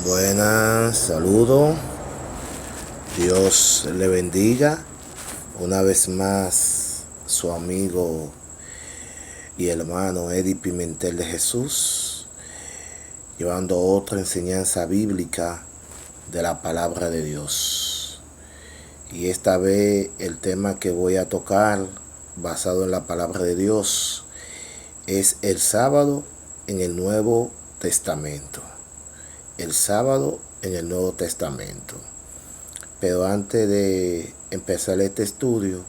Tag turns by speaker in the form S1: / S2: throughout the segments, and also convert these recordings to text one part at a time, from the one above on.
S1: Buenas, saludo. Dios le bendiga. Una vez más, su amigo y hermano Eddie Pimentel de Jesús, llevando otra enseñanza bíblica de la palabra de Dios. Y esta vez el tema que voy a tocar, basado en la palabra de Dios, es el sábado en el Nuevo Testamento. El sábado en el Nuevo Testamento. Pero antes de empezar este estudio,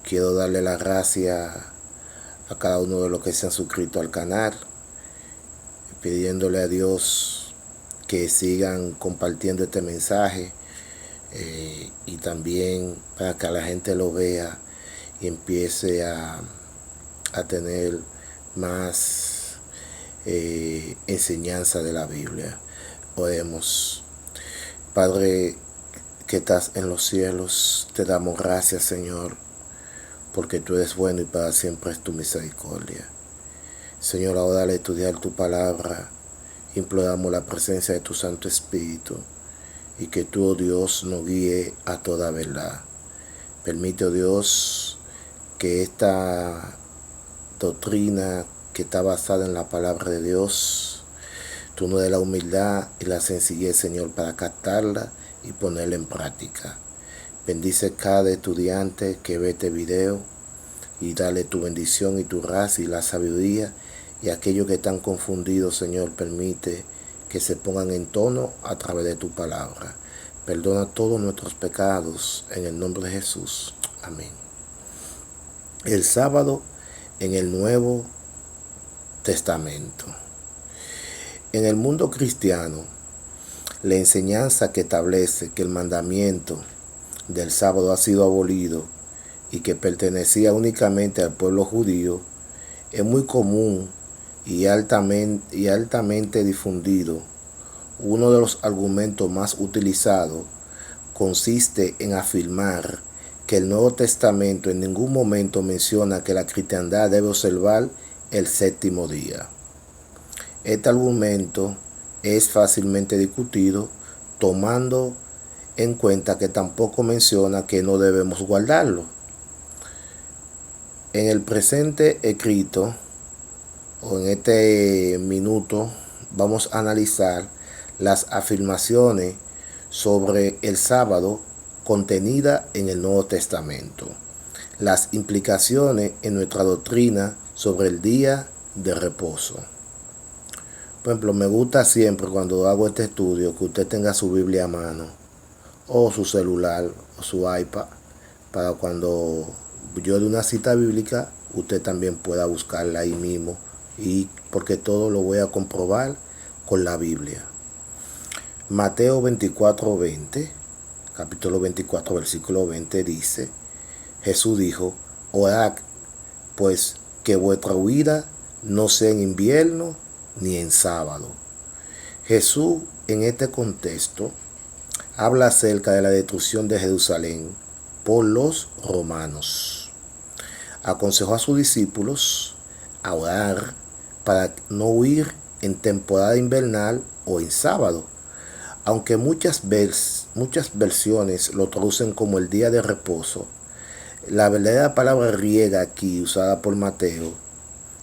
S1: quiero darle las gracias a cada uno de los que se han suscrito al canal, pidiéndole a Dios que sigan compartiendo este mensaje y también para que la gente lo vea y empiece a tener más enseñanza de la Biblia. Oremos. Padre que estás en los cielos, te damos gracias, Señor, porque tú eres bueno y para siempre es tu misericordia. Señor, ahora al estudiar tu palabra, imploramos la presencia de tu Santo Espíritu y que tú, oh Dios, nos guíe a toda verdad. Permite, oh Dios, que esta doctrina que está basada en la palabra de Dios, tú nos des la humildad y la sencillez, Señor, para captarla y ponerla en práctica. Bendice cada estudiante que ve este video y dale tu bendición y tu gracia y la sabiduría. Y aquellos que están confundidos, Señor, permite que se pongan en tono a través de tu palabra. Perdona todos nuestros pecados en el nombre de Jesús. Amén. El sábado en el Nuevo Testamento. En el mundo cristiano, la enseñanza que establece que el mandamiento del sábado ha sido abolido y que pertenecía únicamente al pueblo judío es muy común y altamente difundido. Uno de los argumentos más utilizados consiste en afirmar que el Nuevo Testamento en ningún momento menciona que la cristiandad debe observar el séptimo día. Este argumento es fácilmente discutido, tomando en cuenta que tampoco menciona que no debemos guardarlo. En el presente escrito, o en este minuto, vamos a analizar las afirmaciones sobre el sábado contenidas en el Nuevo Testamento, las implicaciones en nuestra doctrina sobre el día de reposo. Por ejemplo, me gusta siempre cuando hago este estudio que usted tenga su Biblia a mano o su celular o su iPad para cuando yo dé una cita bíblica usted también pueda buscarla ahí mismo, y porque todo lo voy a comprobar con la Biblia. Mateo 24:20, capítulo 24, versículo 20 dice: Jesús dijo: orad pues que vuestra huida no sea en invierno ni en sábado. Jesús en este contexto habla acerca de la destrucción de Jerusalén por los romanos. Aconsejó a sus discípulos a orar para no huir en temporada invernal o en sábado, aunque muchas versiones lo traducen como el día de reposo. La verdadera palabra griega aquí usada por Mateo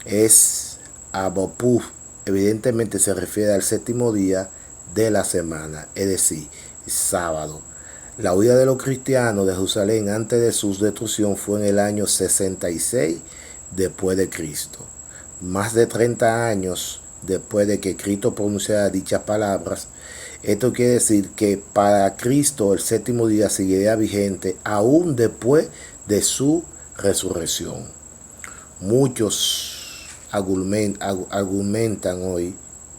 S1: es abopuf. Evidentemente se refiere al séptimo día de la semana, es decir, sábado. La huida de los cristianos de Jerusalén antes de su destrucción fue en el año 66 después de Cristo. Más de 30 años después de que Cristo pronunciara dichas palabras. Esto quiere decir que para Cristo el séptimo día seguiría vigente aún después de su resurrección. Muchos argumentan hoy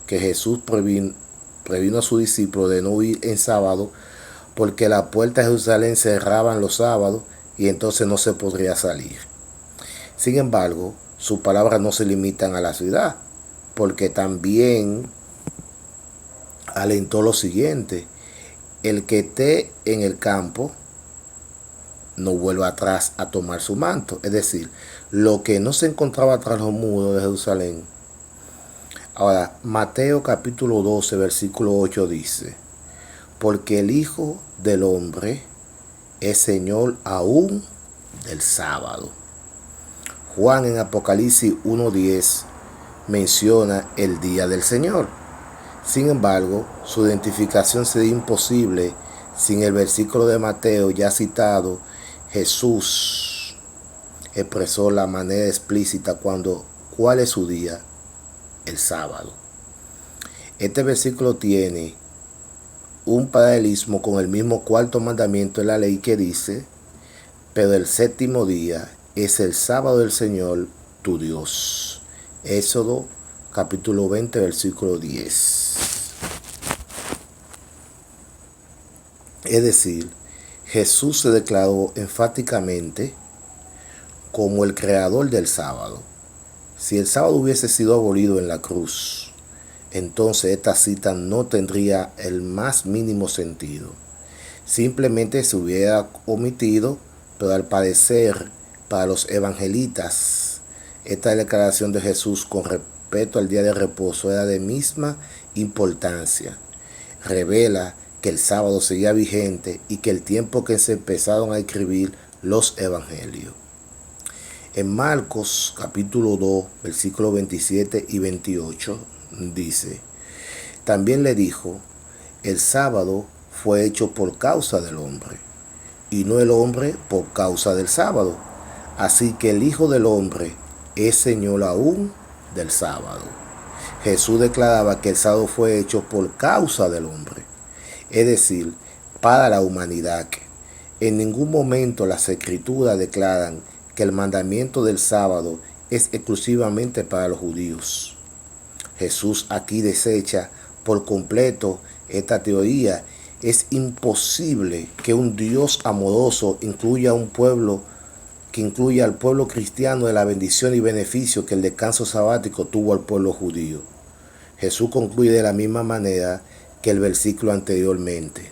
S1: que Jesús previno a sus discípulos de no huir en sábado porque las puertas de Jerusalén cerraban los sábados y entonces no se podría salir. Sin embargo, sus palabras no se limitan a la ciudad, porque también alentó lo siguiente: el que esté en el campo no vuelva atrás a tomar su manto. Es decir, lo que no se encontraba tras los muros de Jerusalén, Ahora, Mateo capítulo 12, versículo 8 dice, porque el Hijo del Hombre es Señor aún del sábado. Juan en Apocalipsis 1:10 menciona el día del Señor. Sin embargo, su identificación sería imposible sin el versículo de Mateo ya citado. Jesús expresó la manera explícita cuál es su día, el sábado. Este versículo tiene un paralelismo con el mismo cuarto mandamiento de la ley que dice, pero el séptimo día es el sábado del Señor tu Dios. Éxodo capítulo 20, versículo 10. Es decir, Jesús se declaró enfáticamente como el creador del sábado. Si el sábado hubiese sido abolido en la cruz, entonces esta cita no tendría el más mínimo sentido. Simplemente se hubiera omitido, pero al parecer para los evangelistas esta declaración de Jesús con respecto al día de reposo era de misma importancia. Revela que el sábado seguía vigente y que el tiempo que se empezaron a escribir los evangelios. En Marcos capítulo 2, versículos 27 y 28 dice, también le dijo, el sábado fue hecho por causa del hombre, y no el hombre por causa del sábado. Así que el Hijo del Hombre es Señor aún del sábado. Jesús declaraba que el sábado fue hecho por causa del hombre, es decir, para la humanidad. En ningún momento las Escrituras declaran que el mandamiento del sábado es exclusivamente para los judíos. Jesús aquí desecha por completo esta teoría. Es imposible que un Dios amoroso incluya al pueblo cristiano de la bendición y beneficio que el descanso sabático tuvo al pueblo judío. Jesús concluye de la misma manera que el versículo anteriormente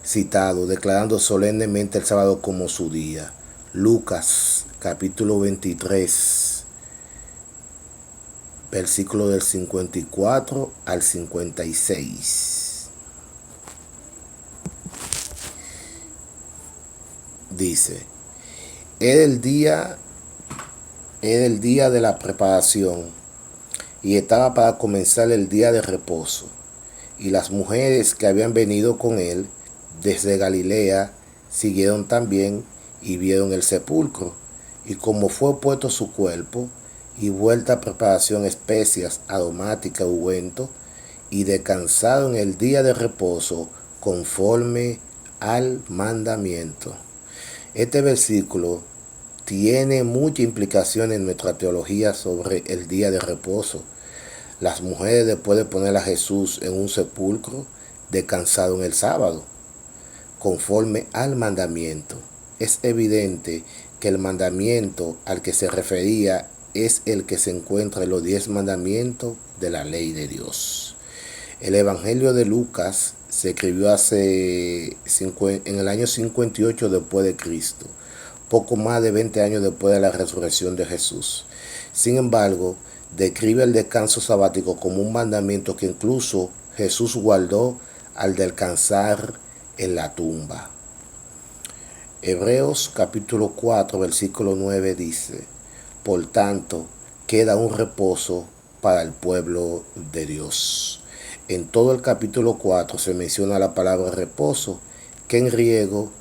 S1: citado, declarando solemnemente el sábado como su día. Lucas capítulo 23, versículo del 54 al 56. Dice, era el día de la preparación y estaba para comenzar el día de reposo. Y las mujeres que habían venido con él desde Galilea siguieron también y vieron el sepulcro. Y como fue puesto su cuerpo y vuelta a preparación especias aromáticas, ungüento, y descansaron el día de reposo conforme al mandamiento. Este versículo tiene mucha implicación en nuestra teología sobre el día de reposo. Las mujeres, después de poner a Jesús en un sepulcro, descansaron el sábado, conforme al mandamiento. Es evidente que el mandamiento al que se refería es el que se encuentra en los 10 mandamientos de la ley de Dios. El Evangelio de Lucas se escribió en el año 58 después de Cristo, poco más de 20 años después de la resurrección de Jesús. Sin embargo, describe el descanso sabático como un mandamiento que incluso Jesús guardó al descansar en la tumba. Hebreos capítulo 4, versículo 9 dice, por tanto, queda un reposo para el pueblo de Dios. En todo el capítulo 4 se menciona la palabra reposo, que en griego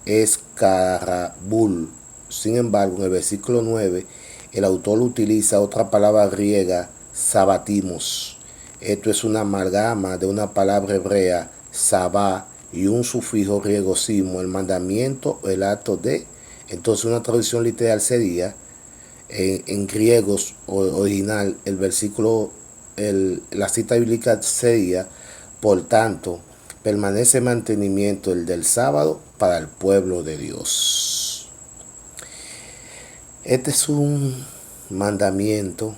S1: es karabul. Sin embargo, en el versículo 9, el autor utiliza otra palabra griega, sabatimos. Esto es una amalgama de una palabra hebrea, sabá, y un sufijo griego simo, el mandamiento o el acto de. Entonces una traducción literal sería, en griego original, el versículo, la cita bíblica sería, por tanto, permanece mantenimiento el del sábado para el pueblo de Dios. Este es un mandamiento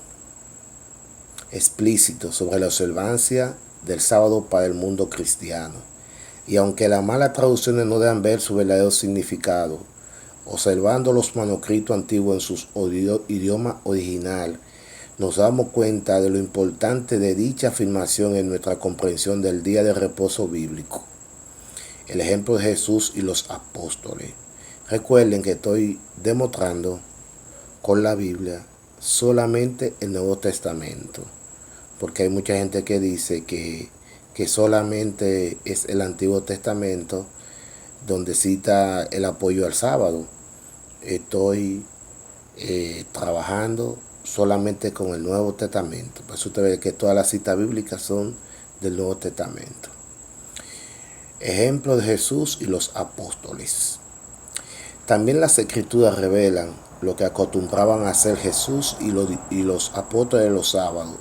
S1: explícito sobre la observancia del sábado para el mundo cristiano. Y aunque las malas traducciones no dejan ver su verdadero significado, observando los manuscritos antiguos en su idioma original, nos damos cuenta de lo importante de dicha afirmación en nuestra comprensión del día de reposo bíblico. El ejemplo de Jesús y los apóstoles. Recuerden que estoy demostrando con la Biblia solamente el Nuevo Testamento, porque hay mucha gente que dice que solamente es el Antiguo Testamento donde cita el apoyo al sábado. Estoy trabajando solamente con el Nuevo Testamento. Por eso usted ve que todas las citas bíblicas son del Nuevo Testamento. Ejemplo de Jesús y los apóstoles. También las escrituras revelan lo que acostumbraban a hacer Jesús y los apóstoles los sábados.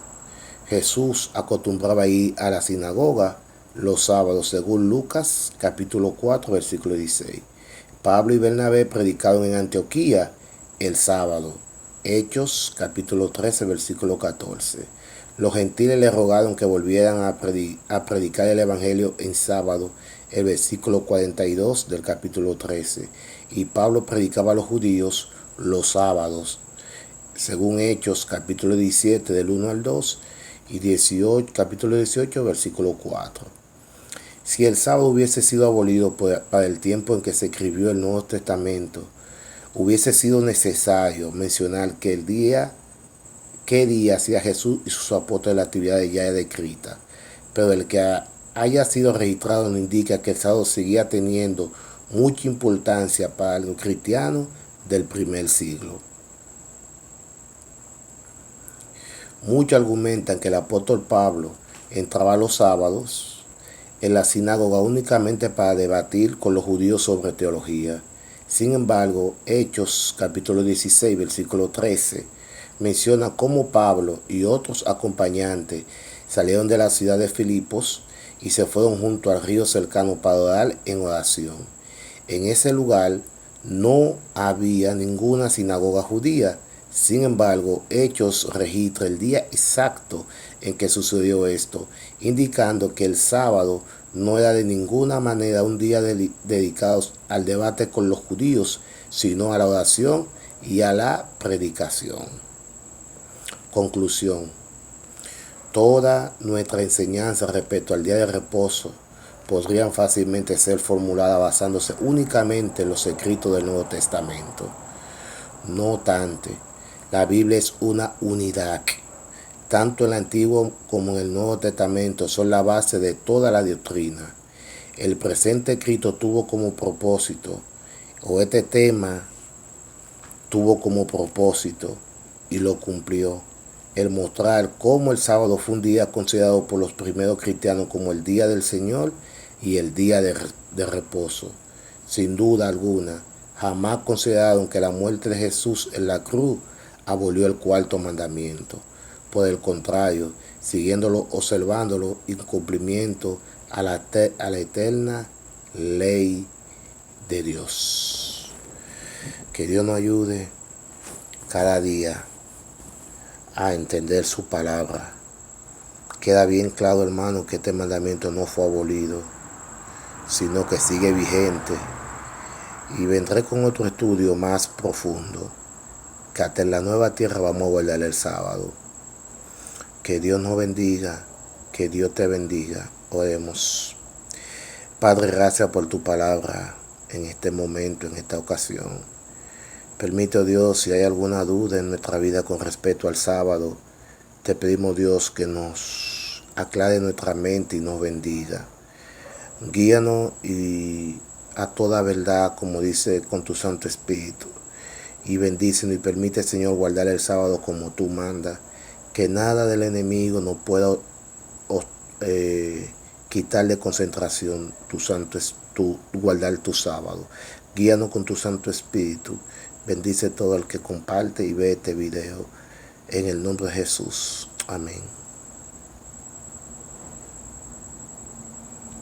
S1: Jesús acostumbraba ir a la sinagoga los sábados, según Lucas capítulo 4, versículo 16. Pablo y Bernabé predicaron en Antioquía el sábado. Hechos capítulo 13, versículo 14. Los gentiles le rogaron que volvieran a predicar el evangelio en sábado, el versículo 42 del capítulo 13. Y Pablo predicaba a los judíos los sábados, según Hechos capítulo 17 del 1 al 2 y capítulo 18 versículo 4. Si el sábado hubiese sido abolido para el tiempo en que se escribió el Nuevo Testamento, hubiese sido necesario mencionar qué día hacía Jesús y sus apóstoles la actividad ya descrita. Pero el que haya sido registrado no indica que el sábado seguía teniendo mucha importancia para los cristianos del primer siglo. Muchos argumentan que el apóstol Pablo entraba los sábados en la sinagoga únicamente para debatir con los judíos sobre teología. Sin embargo, Hechos capítulo 16, versículo 13, menciona cómo Pablo y otros acompañantes salieron de la ciudad de Filipos y se fueron junto al río cercano para orar en oración. En ese lugar no había ninguna sinagoga judía. Sin embargo, Hechos registra el día exacto en que sucedió esto, indicando que el sábado no era de ninguna manera un día dedicado al debate con los judíos, sino a la oración y a la predicación. Conclusión. Toda nuestra enseñanza respecto al día de reposo podrían fácilmente ser formuladas basándose únicamente en los escritos del Nuevo Testamento. No obstante, la Biblia es una unidad. Tanto el Antiguo como el Nuevo Testamento son la base de toda la doctrina. El presente escrito tuvo como propósito, o este tema tuvo como propósito, y lo cumplió, el mostrar cómo el sábado fue un día considerado por los primeros cristianos como el día del Señor y el día de reposo. Sin duda alguna, jamás consideraron que la muerte de Jesús en la cruz abolió el cuarto mandamiento. Por el contrario, siguiéndolo, observándolo, en cumplimiento a la eterna ley de Dios. Que Dios nos ayude cada día a entender su palabra. Queda bien claro, hermano, que este mandamiento no fue abolido, sino que sigue vigente. Y vendré con otro estudio más profundo, que hasta en la nueva tierra vamos a guardar el sábado. Que Dios nos bendiga, que Dios te bendiga. Oremos. Padre, gracias por tu palabra en este momento, en esta ocasión. Permite, oh Dios, si hay alguna duda en nuestra vida con respecto al sábado, te pedimos, Dios, que nos aclare nuestra mente y nos bendiga. Guíanos y a toda verdad, como dice, con tu Santo Espíritu. Y bendícenos y permite, Señor, guardar el sábado como tú mandas. Que nada del enemigo nos pueda quitarle concentración, guardar tu sábado. Guíanos con tu Santo Espíritu. Bendice todo el que comparte y ve este video. En el nombre de Jesús. Amén.